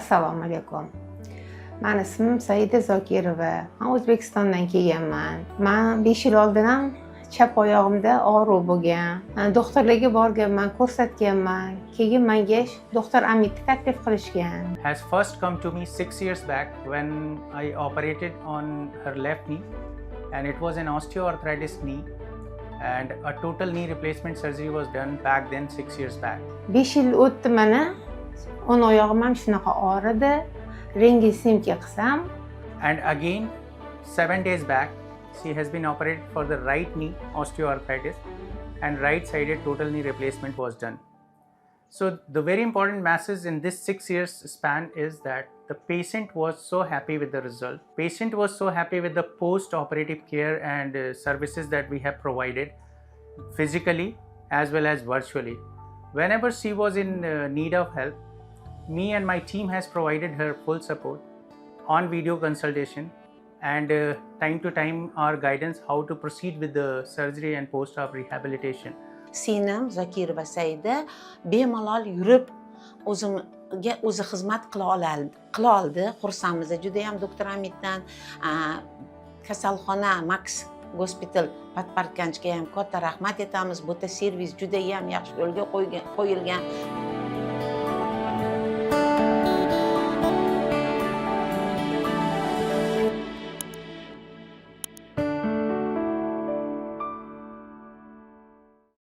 Assalomu alaykum. Meni ismim Saida Zokirova. Men O'zbekistondan kelganman. Men 5 yil oldin ham chap oyog'imda og'riq bo'lgan. Doktorlarga borganman, ko'rsatganman. Keyin menga doktor Amitni taklif qilishgan. Has first come to me 6 years back when I operated on her left knee, and it was an osteoarthritis knee, and a total knee replacement surgery was done back then 6 years back. 5 yil o'tdi mana. O'n oyog'im ham shunaqa og'ridi. Rengi simka qilsam. And again 7 days back she has been operated for the right knee osteoarthritis, and right sided total knee replacement was done. So the very important message in this 6 years span is that the patient was so happy with the result. Patient was so happy with the post-operative care and services that we have provided physically as well as virtually. Whenever she was in need of help, me and my team has provided her full support on video consultation and time to time our guidance how to proceed with the surgery and post-op rehabilitation. Sinem Zokirova Saida bemalol yurib o'ziga o'zi xizmat qila oldi. Xursandmiz. Juda ham doktor Amitdan kasalxona Max Hospital Patpartganchga ham katta rahmat aytamiz. Bu servis juda ham yaxshi yo'lga qo'yilgan.